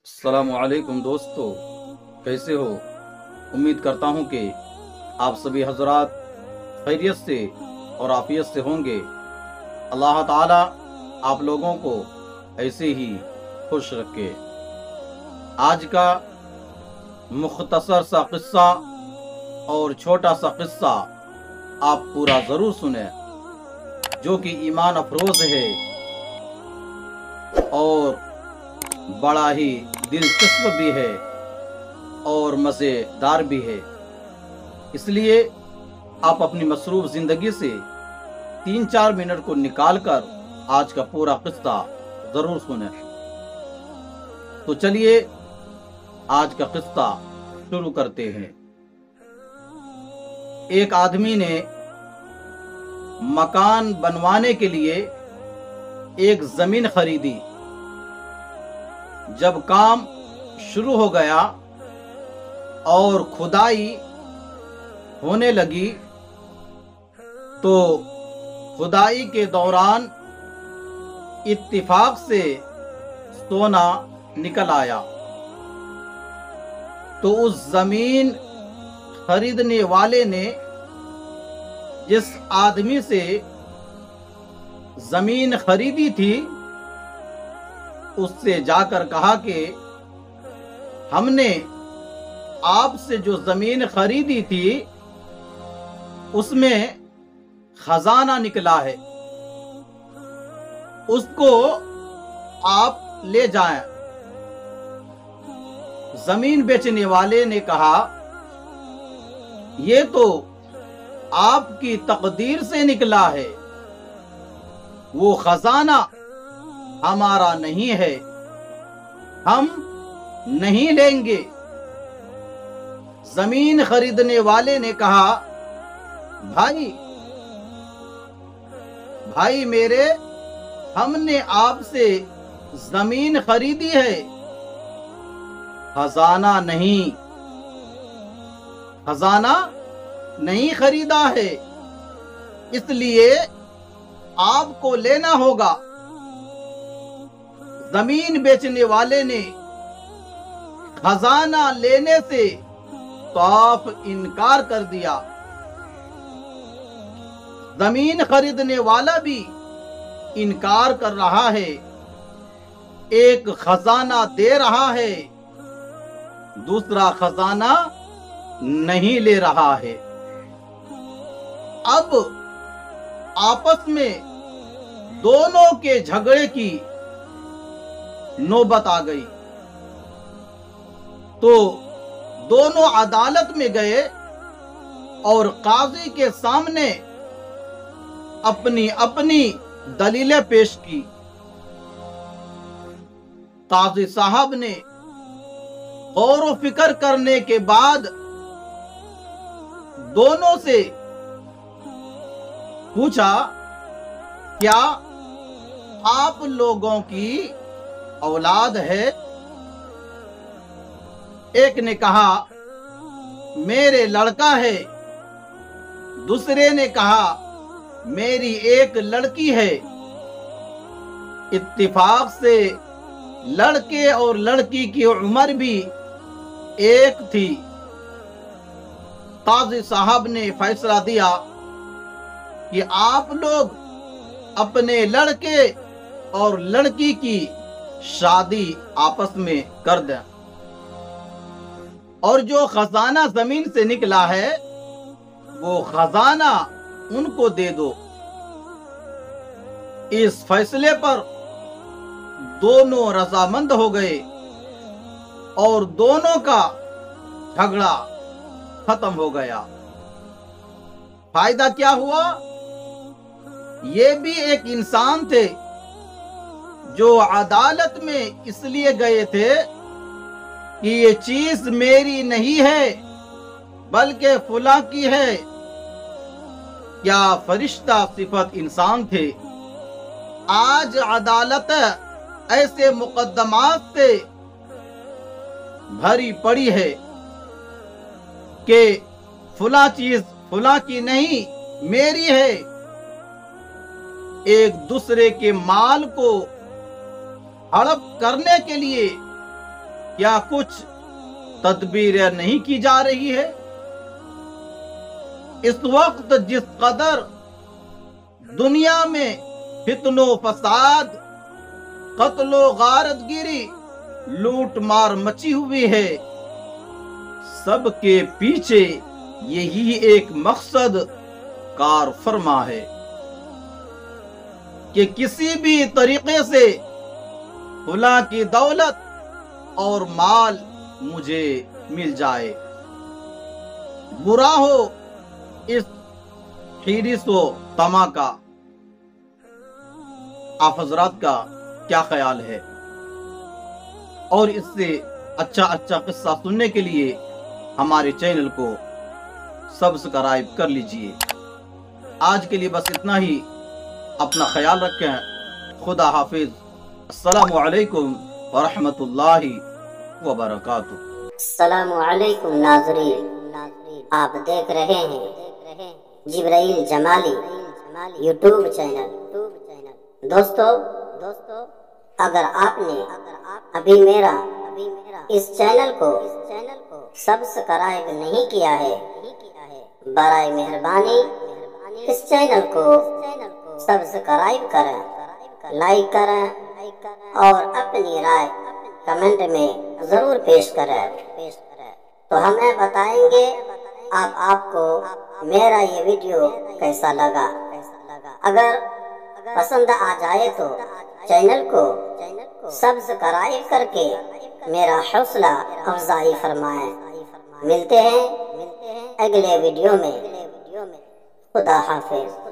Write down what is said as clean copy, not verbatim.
अस्सलाम वालेकुम दोस्तों, कैसे हो। उम्मीद करता हूँ कि आप सभी हजरात खैरियत से और आफियत से होंगे। अल्लाह ताला आप लोगों को ऐसे ही खुश रखे। आज का मुख्तसर सा किस्सा और छोटा सा किस्सा आप पूरा ज़रूर सुने, जो कि ईमान अफरोज़ है और बड़ा ही दिलचस्प भी है और मज़ेदार भी है। इसलिए आप अपनी मसरूफ़ ज़िंदगी से 3-4 मिनट को निकाल कर आज का पूरा किस्सा ज़रूर सुने। तो चलिए आज का किस्सा शुरू करते हैं। एक आदमी ने मकान बनवाने के लिए एक ज़मीन खरीदी। जब काम शुरू हो गया और खुदाई होने लगी, तो खुदाई के दौरान इत्तिफाक से सोना निकल आया। तो उस जमीन खरीदने वाले ने जिस आदमी से जमीन खरीदी थी, उससे जाकर कहा कि हमने आपसे जो जमीन खरीदी थी उसमें खजाना निकला है, उसको आप ले जाएं। जमीन बेचने वाले ने कहा, ये तो आपकी तकदीर से निकला है, वो खजाना हमारा नहीं है, हम नहीं लेंगे। जमीन खरीदने वाले ने कहा, भाई मेरे, हमने आपसे जमीन खरीदी है, खजाना नहीं खरीदा है, इसलिए आपको लेना होगा। जमीन बेचने वाले ने खजाना लेने से साफ इनकार कर दिया। जमीन खरीदने वाला भी इनकार कर रहा है, एक खजाना दे रहा है, दूसरा खजाना नहीं ले रहा है। अब आपस में दोनों के झगड़े की नौबत आ गई। तो दोनों अदालत में गए और काजी के सामने अपनी अपनी दलीलें पेश की। काजी साहब ने गौर व फिक्र करने के बाद दोनों से पूछा, क्या आप लोगों की औलाद है? एक ने कहा, मेरे लड़का है। दूसरे ने कहा, मेरी एक लड़की है। इत्तिफाक से लड़के और लड़की की उम्र भी एक थी। काजी साहब ने फैसला दिया कि आप लोग अपने लड़के और लड़की की शादी आपस में कर दें, और जो खजाना जमीन से निकला है वो खजाना उनको दे दो। इस फैसले पर दोनों रजामंद हो गए और दोनों का झगड़ा खत्म हो गया। फायदा क्या हुआ? ये भी एक इंसान थे जो अदालत में इसलिए गए थे कि ये चीज मेरी नहीं है बल्कि फुला की है। क्या फरिश्ता सिफत इंसान थे। आज अदालत ऐसे मुकदमात से भरी पड़ी है कि फुला चीज फुला की नहीं, मेरी है। एक दूसरे के माल को हड़प करने के लिए کیا کچھ تدبیریں نہیں کی جا رہی ہے؟ اس وقت جس قدر دنیا میں فتن و فساد، قتل و غارت گیری، لوٹ مار مچی ہوئی ہے، سب کے پیچھے یہی ایک مقصد کار فرما ہے کہ کسی بھی طریقے سے فلاں کی دولت اور مال مجھے مل جائے۔ برا ہو اس حرص و طمع کا۔ آپ حضرات کا کیا خیال ہے؟ اور اس سے اچھا قصہ سننے کے لیے ہمارے چینل کو سبسکرائب کر لیجئے۔ آج کے لیے بس اتنا ہی۔ اپنا خیال رکھیں۔ خدا حافظ۔ السلام علیکم ورحمۃ اللہ وبرکاتہ۔ السلام علیکم ناظرین، آپ دیکھ رہے ہیں جبرائیل جمالی یوٹیوب چینل۔ دوستو، اگر آپ نے ابھی میرا اس چینل کو سبسکرائب نہیں کیا ہے، برائے مہربانی اس چینل کو سبسکرائب کریں، لائک کریں اور اپنی رائے کمنٹ میں ضرور پیش کریں، تو ہمیں بتائیں گے آپ کو میرا یہ ویڈیو کیسا لگا۔ اگر پسند آ جائے تو چینل کو سبسکرائب کر کے میرا حوصلہ افزائی فرمائیں۔ ملتے ہیں اگلے ویڈیو میں۔ خدا حافظ۔